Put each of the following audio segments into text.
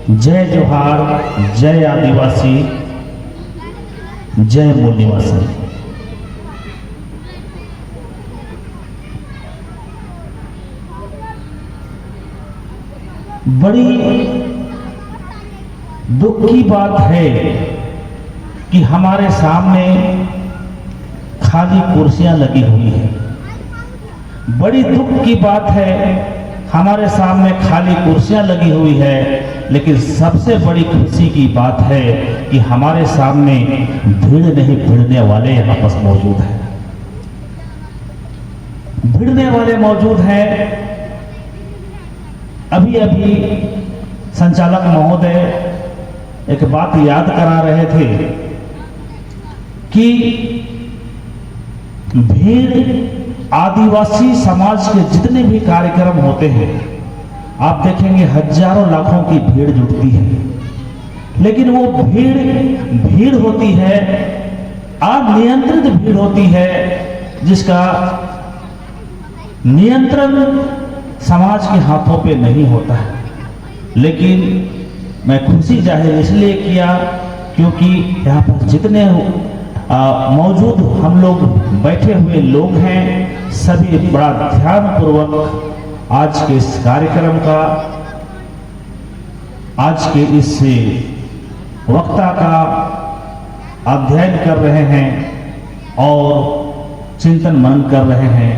जय जोहार, जय आदिवासी, जय मूल निवासी। बड़ी दुख की बात है कि हमारे सामने खाली कुर्सियां लगी हुई हैं। बड़ी दुख की बात है हमारे सामने खाली कुर्सियां लगी हुई है, लेकिन सबसे बड़ी खुशी की बात है कि हमारे सामने भीड़ नहीं भिड़ने वाले यहाँ पर मौजूद हैं। भिड़ने वाले मौजूद हैं। अभी अभी संचालक महोदय एक बात याद करा रहे थे कि भीड़ आदिवासी समाज के जितने भी कार्यक्रम होते हैं, आप देखेंगे हजारों लाखों की भीड़ जुटती है, लेकिन वो भीड़ होती है, अनियंत्रित भीड़ होती है, जिसका नियंत्रण समाज के हाथों पे नहीं होता है। लेकिन मैं खुशी जाहिर इसलिए किया क्योंकि यहाँ पर जितने मौजूद हम लोग बैठे हुए लोग हैं, सभी बड़ा ध्यानपूर्वक आज के इस कार्यक्रम का, आज के इस वक्ता का अध्ययन कर रहे हैं और चिंतन मनन कर रहे हैं।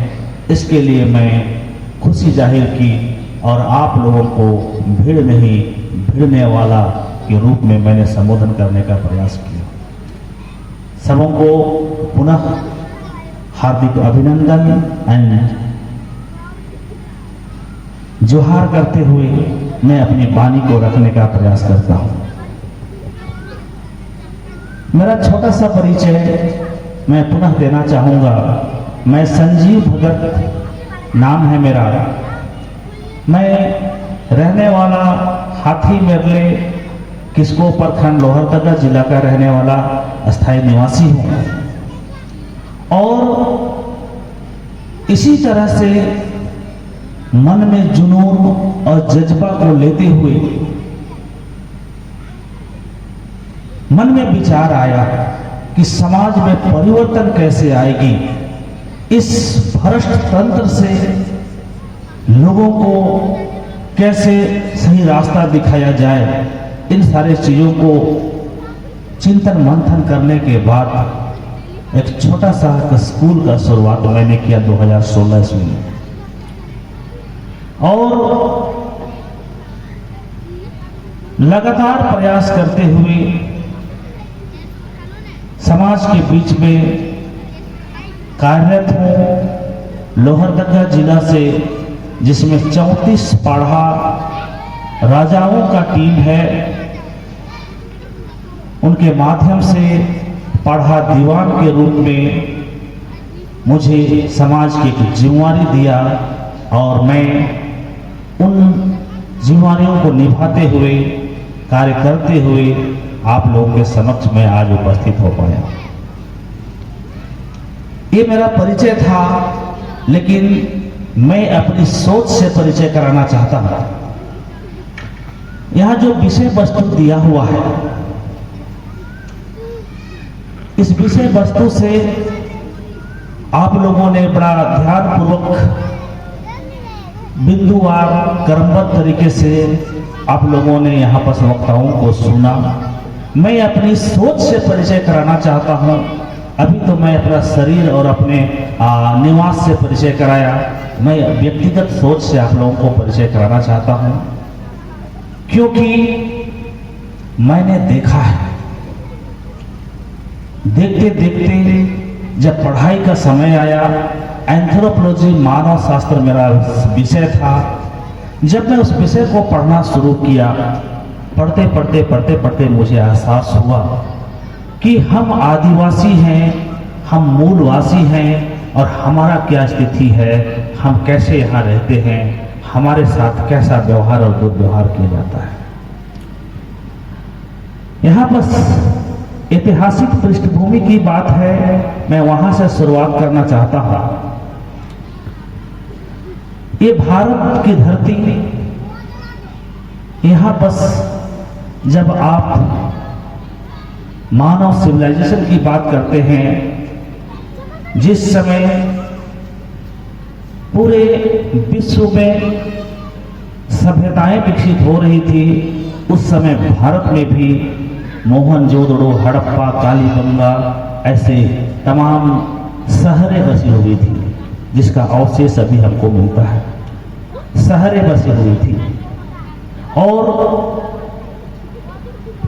इसके लिए मैं खुशी जाहिर की और आप लोगों को भीड़ नहीं भिड़ने वाला के रूप में मैंने संबोधन करने का प्रयास किया। सबों को पुनः हार्दिक अभिनंदन एंड जोहार करते हुए मैं अपनी वाणी को रखने का प्रयास करता हूं। मेरा छोटा सा परिचय मैं पुनः देना चाहूंगा। मैं संजीव भगत नाम है मेरा। मैं रहने वाला हाथी मेरले किसको प्रखंड लोहरदगा जिला का रहने वाला अस्थायी निवासी हूं और इसी तरह से मन में जुनून और जज्बा को लेते हुए मन में विचार आया कि समाज में परिवर्तन कैसे आएगी, इस भ्रष्ट तंत्र से लोगों को कैसे सही रास्ता दिखाया जाए। इन सारे चीजों को चिंतन मंथन करने के बाद एक छोटा सा स्कूल का शुरुआत मैंने किया 2016 ईस्वी में और लगातार प्रयास करते हुए समाज के बीच में कार्यरत हूं। लोहरदगा जिला से, जिसमें 34 पाढ़ा राजाओं का टीम है, उनके माध्यम से पढ़ा दीवान के रूप में मुझे समाज की एक जिम्मेवारी दिया और मैं उन जिम्मेवारियों को निभाते हुए, कार्य करते हुए आप लोगों के समक्ष में आज उपस्थित हो पाया। ये मेरा परिचय था, लेकिन मैं अपनी सोच से परिचय कराना चाहता हूं। यहां जो विषय वस्तु दिया हुआ है, इस विषय वस्तु से आप लोगों ने बड़ा ध्यानपूर्वक बिंदुवार क्रमबद्ध तरीके से आप लोगों ने यहाँ पर वक्ताओं को सुना। मैं अपनी सोच से परिचय कराना चाहता हूँ। अभी तो मैं अपना शरीर और अपने निवास से परिचय कराया। मैं व्यक्तिगत सोच से आप लोगों को परिचय कराना चाहता हूँ, क्योंकि मैंने देखा है, देखते देखते जब पढ़ाई का समय आया, एंथ्रोपोलॉजी मानव शास्त्र मेरा विषय था। जब मैं उस विषय को पढ़ना शुरू किया, पढ़ते मुझे एहसास हुआ कि हम आदिवासी हैं, हम मूलवासी हैं और हमारा क्या स्थिति है, हम कैसे यहाँ रहते हैं, हमारे साथ कैसा व्यवहार और दुर्व्यवहार किया जाता है। यहाँ बस ऐतिहासिक पृष्ठभूमि की बात है, मैं वहां से शुरुआत करना चाहता हूं। ये भारत की धरती, यहाँ बस जब आप मानव सिविलाइजेशन की बात करते हैं, जिस समय पूरे विश्व में सभ्यताएं विकसित हो रही थी, उस समय भारत में भी मोहनजोदड़ो, हड़प्पा, कालीबंगा ऐसे तमाम शहरें बसी हुई थी, जिसका अवशेष अभी हमको मिलता है। शहरें बसी हुई थी और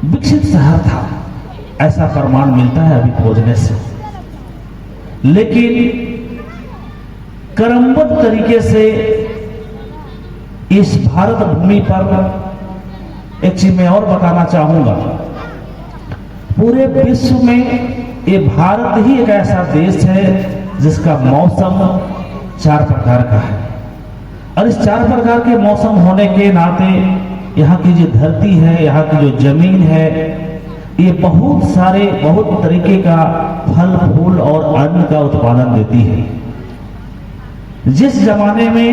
विकसित शहर था, ऐसा प्रमाण मिलता है अभी खोजने से। लेकिन क्रमबद्ध तरीके से इस भारत भूमि पर एक चीज मैं और बताना चाहूंगा, पूरे विश्व में ये भारत ही एक ऐसा देश है जिसका मौसम 4 प्रकार का है। और इस 4 प्रकार के मौसम होने के नाते यहाँ की जो धरती है, यहाँ की जो जमीन है, ये बहुत तरीके का फल फूल और अन्न का उत्पादन देती है। जिस जमाने में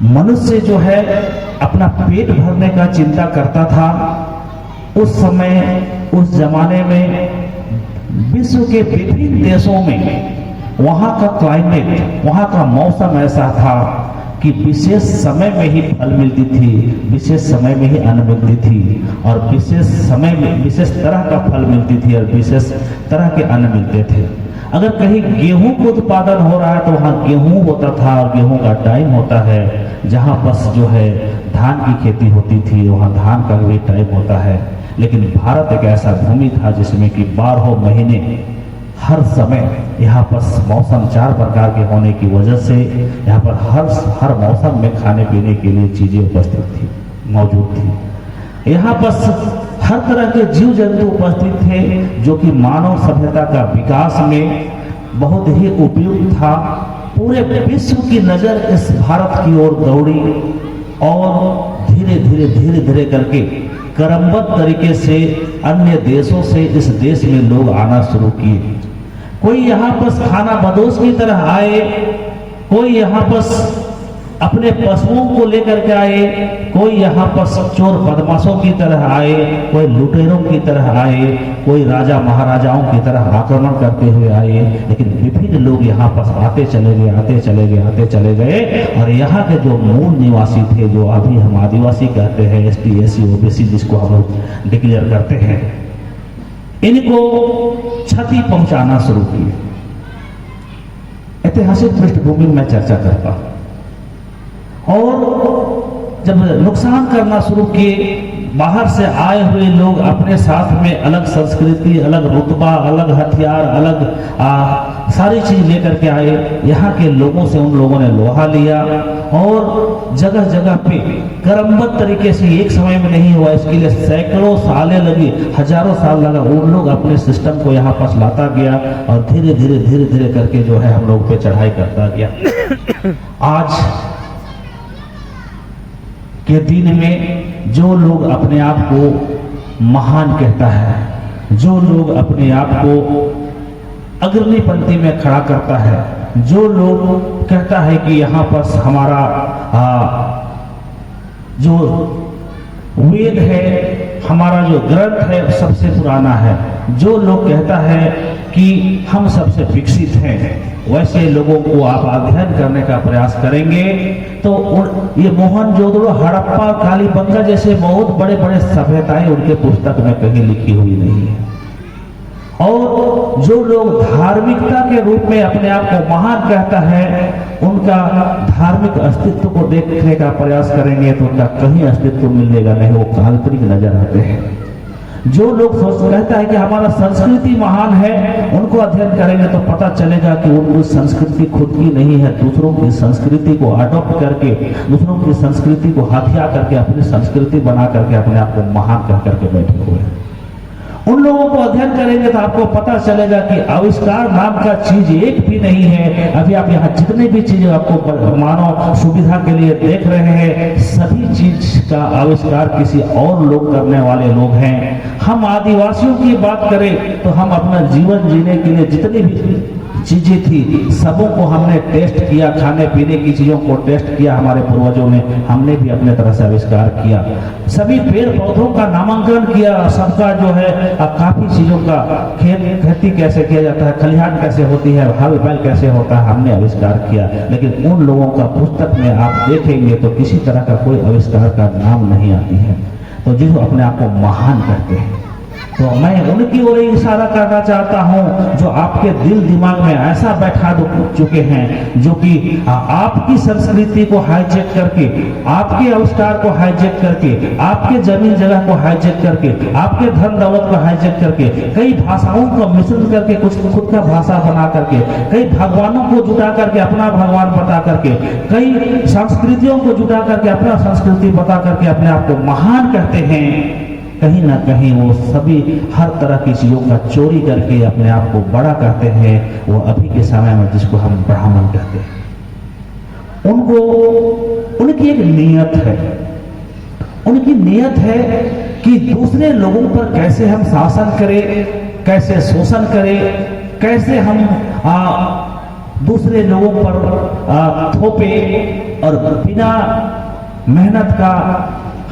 मनुष्य जो है अपना पेट भरने का चिंता करता था, उस समय उस जमाने में विश्व के विभिन्न देशों में वहां का क्लाइमेट, वहां का मौसम ऐसा था कि विशेष समय में ही फल मिलती थी, विशेष समय में ही अन्न मिलती थी, और विशेष समय में विशेष तरह का फल मिलती थी और विशेष तरह के अन्न मिलते थे। अगर कहीं गेहूं का उत्पादन हो रहा है तो वहां गेहूं होता था, और गेहूं का टाइम होता है। जहां बस जो है धान की खेती होती थी, वहां धान का भी टाइम होता है। लेकिन भारत एक ऐसा भूमि था जिसमें कि 12 महीने हर समय यहाँ पर मौसम 4 प्रकार के होने की वजह से यहाँ पर हर मौसम में खाने पीने के लिए चीजें उपस्थित थी, मौजूद थी। यहाँ पर हर तरह के जीव जंतु उपस्थित थे, जो कि मानव सभ्यता का विकास में बहुत ही उपयुक्त था। पूरे विश्व की नजर इस भारत की ओर दौड़ी और धीरे धीरे करके क्रमबद्ध तरीके से अन्य देशों से इस देश में लोग आना शुरू किए। कोई यहाँ पर खाना बदोश की तरह आए, कोई यहाँ पर अपने पशुओं को लेकर के आए, कोई यहाँ पर चोर बदमाशों की तरह आए, कोई लुटेरों की तरह आए, कोई राजा महाराजाओं की तरह आक्रमण करते हुए आए। लेकिन विभिन्न लोग यहाँ पर आते चले गए और यहाँ के जो मूल निवासी थे, जो अभी हम आदिवासी कहते हैं, ST SC OBC जिसको हम लोग डिक्लेयर करते हैं, इनको क्षति पहुंचाना शुरू की। ऐतिहासिक पृष्ठभूमि में चर्चा करता हूं, और जब नुकसान करना शुरू किए, बाहर से आए हुए लोग अपने साथ में अलग संस्कृति, अलग रुतबा, अलग हथियार, अलग सारी चीज लेकर के आए। यहाँ के लोगों से उन लोगों ने लोहा लिया और जगह जगह पे क्रमबद्ध तरीके से, एक समय में नहीं हुआ, इसके लिए सैकड़ों सालें लगी, हजारों साल लगा। उन लोग अपने सिस्टम को यहाँ पास लाता गया और धीरे धीरे करके जो है हम लोग पे चढ़ाई करता गया। आज के दिन में जो लोग अपने आप को महान कहता है, जो लोग अपने आप को अग्रणी पंक्ति में खड़ा करता है, जो लोग कहता है कि यहाँ पर हमारा जो वेद है, हमारा जो ग्रंथ है सबसे पुराना है, जो लोग कहता है कि हम सबसे विकसित हैं, वैसे लोगों को आप अध्ययन करने का प्रयास करेंगे तो ये मोहनजोदड़ो, हड़प्पा, कालीबंगा जैसे बहुत बड़े बड़े सभ्यताएं उनके पुस्तक में कहीं लिखी हुई नहीं है। और जो लोग धार्मिकता के रूप में अपने आप को महान कहता है, उनका धार्मिक अस्तित्व को देखने का प्रयास करेंगे तो उनका कहीं अस्तित्व मिलेगा नहीं, वो काल्पनिक नजर आते हैं। जो लोग कहता है कि हमारा संस्कृति महान है, उनको अध्ययन करेंगे तो पता चलेगा कि उनकी संस्कृति खुद की नहीं है, दूसरों की संस्कृति को अडॉप्ट करके, दूसरों की संस्कृति को हथिया करके अपनी संस्कृति बना करके अपने आप को महान कह करके बैठे हुए हैं। उन लोगों को अध्ययन करेंगे तो आपको पता चलेगा कि आविष्कार नाम का चीज एक भी नहीं है। अभी आप यहाँ जितने भी चीजें आपको मानव सुविधा के लिए देख रहे हैं, सभी चीज का आविष्कार किसी और लोग करने वाले लोग हैं। हम आदिवासियों की बात करें तो हम अपना जीवन जीने के लिए जितनी भी चीजें थी सबों को हमने टेस्ट किया, खाने पीने की चीजों को टेस्ट किया हमारे पूर्वजों ने, हमने भी अपने तरह से आविष्कार किया। सभी पेड़ पौधों का नामांकन किया, सबका जो है काफी चीजों का खेती कैसे किया जाता है, खलिहान कैसे होती है, हल बैल कैसे होता है, हमने आविष्कार किया। लेकिन उन लोगों का पुस्तक में आप देखेंगे तो किसी तरह का कोई आविष्कार का नाम नहीं आती है। तो जो अपने आप को महान कहते हैं, तो मैं उनकी ओर इशारा करना चाहता हूं जो आपके दिल दिमाग में ऐसा बैठा चुके हैं, जो कि आपकी संस्कृति को हाईजैक करके, आपके आविष्कार को हाईजैक करके, आपके जमीन जगह को हाईजैक करके, आपके धन दौलत को हाईजैक करके, कई भाषाओं का मिश्रण करके कुछ खुद का भाषा बना करके, कई भगवानों को जुटा करके अपना भगवान बता करके, कई संस्कृतियों को जुटा करके अपना संस्कृति बता करके अपने आप को महान कहते हैं। कहीं ना कहीं वो सभी हर तरह की चीजों का चोरी करके अपने आप को बड़ा कहते हैं। वो अभी के समय में जिसको हम ब्राह्मण कहते हैं, उनको उनकी एक नियत है, उनकी नियत है कि दूसरे लोगों पर कैसे हम शासन करें, कैसे शोषण करें, कैसे हम दूसरे लोगों पर थोपे और बिना मेहनत का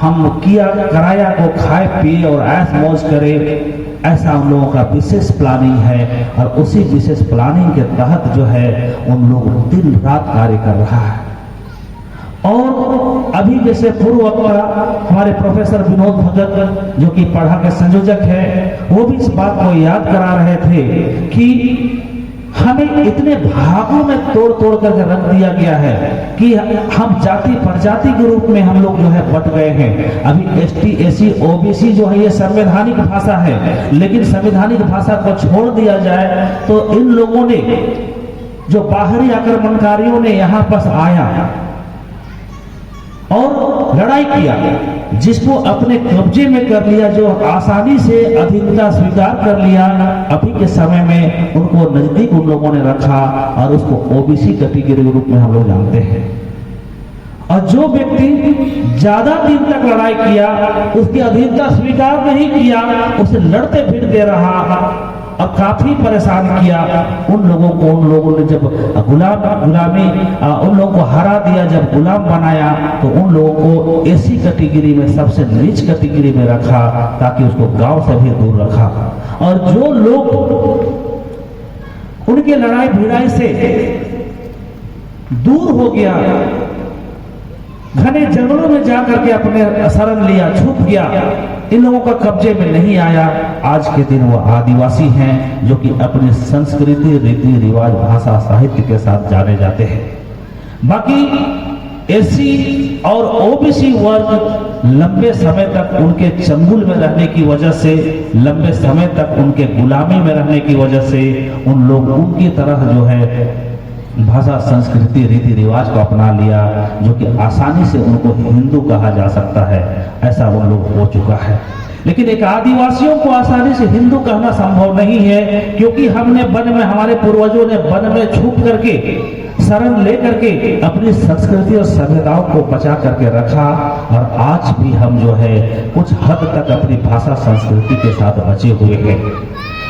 हम किया कराया को खाए पिए और ऐश मौज करें। ऐसा उन लोगों का विशेष प्लानिंग है और उसी विशेष प्लानिंग के तहत जो है उन लोग दिन रात कार्य कर रहा है। और अभी जैसे पूर्व वक्ता हमारे प्रोफेसर विनोद भगत जो कि पढ़ा के संयोजक है, वो भी इस बात को याद करा रहे थे कि हमें इतने भागों में तोड़ तोड़ करके रख दिया गया है कि हम जाति प्रजाति के रूप में हम लोग जो है बट गए हैं। अभी एसटी एसी ओबीसी जो है ये संवैधानिक भाषा है, लेकिन संवैधानिक भाषा को छोड़ दिया जाए तो इन लोगों ने, जो बाहरी आक्रमणकारियों ने यहाँ पास आया और लड़ाई किया, जिसको अपने कब्जे में कर लिया, जो आसानी से अधिकता स्वीकार कर लिया, अभी के समय में उनको नजदीक उन लोगों ने रखा और उसको ओबीसी कैटेगरी के रूप में हम लोग जानते हैं। और जो व्यक्ति ज्यादा दिन तक लड़ाई किया, उसकी अधिकता स्वीकार नहीं किया, उसे लड़ते फिरते रहा और काफी परेशान किया उन लोगों ने जब गुलामी उन लोगों को हरा दिया, जब गुलाम बनाया तो उन लोगों को ऐसी कैटेगरी में, सबसे नीच कैटेगरी में रखा ताकि उसको गांव से भी दूर रखा। और जो लोग उनके लड़ाई भिड़ाई से दूर हो गया, घने जंगलों में जाकर के अपने शरण लिया, छुप गया, इन लोगों का कब्जे में नहीं आया, आज के दिन वो आदिवासी हैं जो कि अपनी संस्कृति, रीति रिवाज, भाषा, साहित्य के साथ जाने जाते हैं। बाकी एससी और ओबीसी वर्ग लंबे समय तक उनके चंगुल में रहने की वजह से, लंबे समय तक उनके गुलामी में रहने की वजह से उन लोग उनकी तरह जो है भाषा, संस्कृति, रीति रिवाज को अपना लिया, जो कि आसानी से उनको हिंदू कहा जा सकता है, ऐसा उन लोग हो चुका है। लेकिन एक आदिवासियों को आसानी से हिंदू कहना संभव नहीं है, क्योंकि हमने वन में, हमारे पूर्वजों ने वन में छुप करके, शरण लेकर के अपनी संस्कृति और सभ्यताओं को बचा करके रखा। और आज भी हम जो है कुछ हद तक अपनी भाषा, संस्कृति के साथ बचे हुए हैं।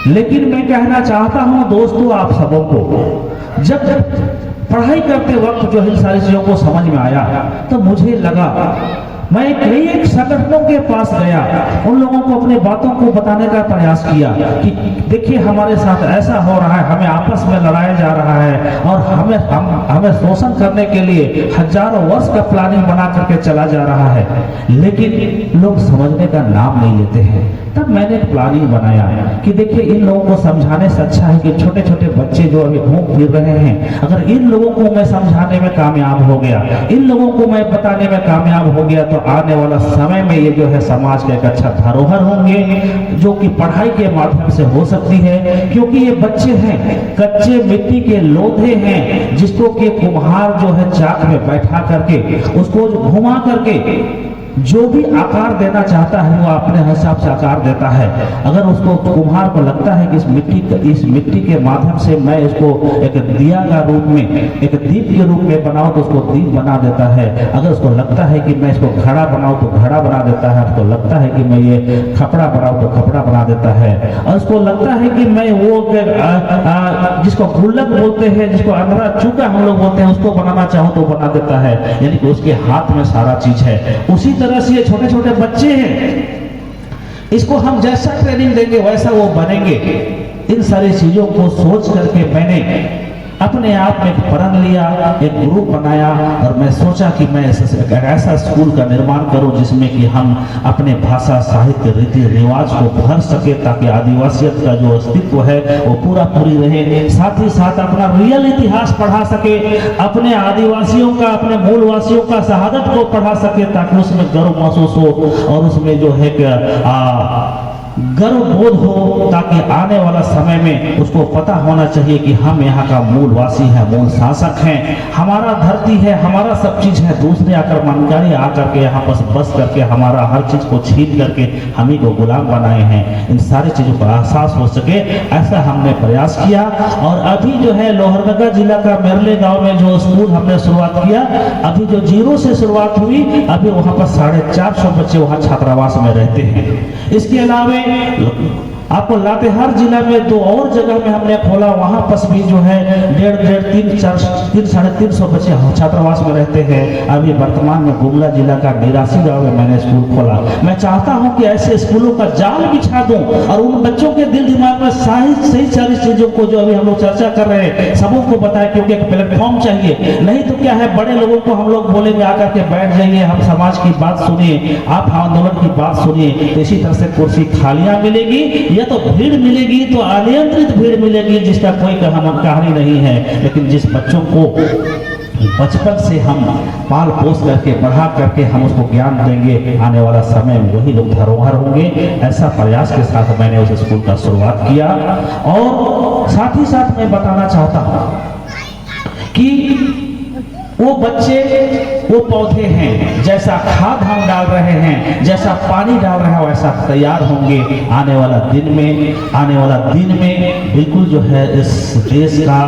लेकिन मैं कहना चाहता हूं दोस्तों, आप सबों को, जब पढ़ाई करते वक्त जो इन सारी चीजों को समझ में आया तो मुझे लगा, मैं कई एक संगठनों के पास गया, उन लोगों को अपनी बातों को बताने का प्रयास किया कि देखिए हमारे साथ ऐसा हो रहा है, हमें आपस में लड़ाया जा रहा है और हमें शोषण करने के लिए हजारों वर्ष का प्लानिंग बना करके चला जा रहा है, लेकिन लोग समझने का नाम नहीं लेते हैं। तब मैंने एक प्लानिंग बनाया कि देखिए इन लोगों को समझाने से अच्छा है कि छोटे छोटे बच्चे जो अभी घूम फिर रहे हैं, अगर इन लोगों को मैं समझाने में कामयाब हो गया, इन लोगों को मैं बताने में कामयाब हो गया, तो आने वाला समय में ये जो है समाज का एक अच्छा धरोहर होंगे, जो कि पढ़ाई के माध्यम से हो सकती है। क्योंकि ये बच्चे हैं, कच्चे मिट्टी के लोधे हैं, जिसको कि कुम्हार जो है चाक में बैठा करके, उसको घुमा करके जो भी आकार देना चाहता है वो अपने हिसाब से आकार देता है। अगर उसको कुम्हार को लगता है कि इस मिट्टी के माध्यम से मैं इसको एक दिया का रूप में, एक दीप के रूप में बनाऊं तो उसको दीप बना देता है। अगर उसको लगता है कि मैं इसको घड़ा बनाऊं तो घड़ा बना देता है। उसको लगता है कि मैं ये कपड़ा बनाऊं तो कपड़ा बना देता है। और उसको लगता है कि मैं वो जिसको गुल्लक बोलते हैं, जिसको अंधरा चूका हम लोग बोलते हैं, उसको बनाना चाहूं तो बना देता है। यानी कि उसके हाथ में सारा चीज है। उसी तरह से ये छोटे छोटे बच्चे हैं, इसको हम जैसा ट्रेनिंग देंगे वैसा वो बनेंगे। इन सारी चीजों को सोच करके मैंने अपने आप में प्रण लिया, एक ग्रुप बनाया और मैं सोचा कि मैं ऐसा स्कूल का निर्माण करूं जिसमें कि हम अपने भाषा, साहित्य, रीति रिवाज को भर सके, ताकि आदिवासियत का जो अस्तित्व है वो पूरी रहे। साथ ही साथ अपना रियल इतिहास पढ़ा सके, अपने आदिवासियों का, अपने मूलवासियों का शहादत को पढ़ा सके, ताकि उसमें गर्व महसूस हो और उसमें जो है कि गर्व बोध हो, ताकि आने वाला समय में उसको पता होना चाहिए कि हम यहाँ का मूलवासी है, मूल शासक हैं, हमारा धरती है, हमारा सब चीज है। दूसरे आक्रमणकारी आकर के यहाँ पर बस करके हमारा हर चीज को छीन करके हम ही को गुलाम बनाए हैं। इन सारी चीजों का एहसास हो सके, ऐसा हमने प्रयास किया। और अभी जो है लोहरदगा जिला का मेरले गांव में जो स्कूल हमने शुरुआत किया, अभी जो 0 से शुरुआत हुई, अभी वहाँ पर 450 बच्चे वहाँ छात्रावास में रहते हैं। इसके अलावा आपको लातेहार जिला में 2 और जगह में हमने खोला, वहां पर भी जो है 350 बच्चे छात्रावास में रहते हैं। अभी वर्तमान में गुमला जिला का 82 गांव में मैंने स्कूल खोला। मैं चाहता हूं कि ऐसे स्कूलों का जाल बिछा दूं और उन बच्चों के दिल दिमाग में सही सारी चीजों को जो अभी हम लोग चर्चा कर रहे हैं सबों को बताएं, क्योंकि एक प्लेटफॉर्म चाहिए। नहीं तो क्या है, बड़े लोगों को हम लोग बोलेंगे आकर के बैठ जाइए, हम समाज की बात सुनिए, आप आंदोलन की बात सुनिए, तो इसी तरह से कुर्सी खालियां मिलेगी या तो भीड़ मिलेगी, तो अनियंत्रित भीड़ मिलेगी जिसका कोई कहानी नहीं है। लेकिन जिस बच्चों को बचपन से हम पाल पोस करके बढ़ा करके हम उसको ज्ञान देंगे, आने वाला समय में वही लोग धरोहर होंगे। ऐसा प्रयास के साथ मैंने उस स्कूल का शुरुआत किया। और साथ ही साथ मैं बताना चाहता हूं कि वो बच्चे, वो पौधे हैं, जैसा खाद हम डाल रहे हैं, जैसा पानी डाल रहे हैं, वैसा तैयार होंगे। आने वाला दिन में बिल्कुल जो है इस देश का,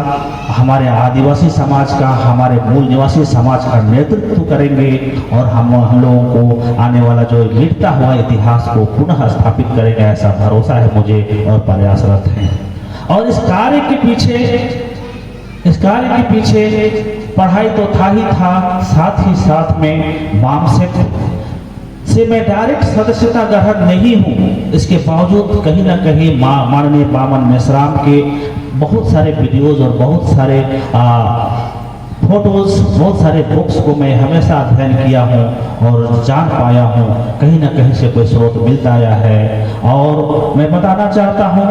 हमारे आदिवासी समाज का, हमारे मूल निवासी समाज का नेतृत्व करेंगे और हम लोगों को आने वाला जो मिटता हुआ इतिहास को पुनः स्थापित करेंगे, ऐसा भरोसा है मुझे और प्रयासरत हैं। और इस कार्य के पीछे पढ़ाई तो था ही था, साथ ही साथ में बामसेट से मैं डायरेक्ट सदस्यता ग्रहण नहीं हूँ। इसके बावजूद कहीं ना कहीं माननीय बामन मेश्राम के बहुत सारे वीडियोज और बहुत सारे फोटोज, बहुत सारे बुक्स को मैं हमेशा अध्ययन किया हूँ और जान पाया हूँ, कहीं ना कहीं से कोई स्रोत मिलता आया है। और मैं बताना चाहता हूँ,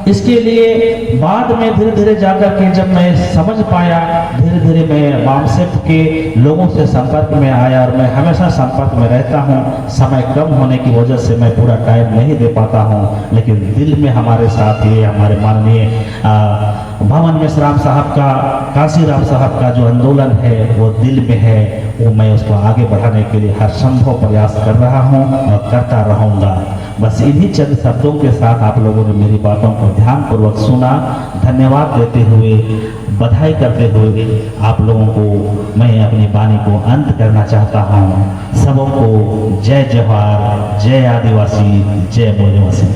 इसके लिए बाद में धीरे धीरे जाकर के जब मैं समझ पाया, धीरे धीरे मैं बामसेट के लोगों से संपर्क में आया और मैं हमेशा संपर्क में रहता हूँ। समय कम होने की वजह से मैं पूरा टाइम नहीं दे पाता हूँ, लेकिन दिल में हमारे साथ ये हमारे माननीय बामन मेश्राम साहब का, काशीराम साहब का जो आंदोलन है वो दिल में है, वो मैं उसको आगे बढ़ाने के लिए हर संभव प्रयास कर रहा हूँ और करता रहूँगा। बस इन्हीं चंद शब्दों के साथ आप लोगों ने मेरी बातों को ध्यानपूर्वक सुना। धन्यवाद देते हुए, बधाई करते हुए आप लोगों को मैं अपनी वाणी को अंत करना चाहता हूँ। सबों को जय जवाहर, जय आदिवासी, जय मूल निवासी।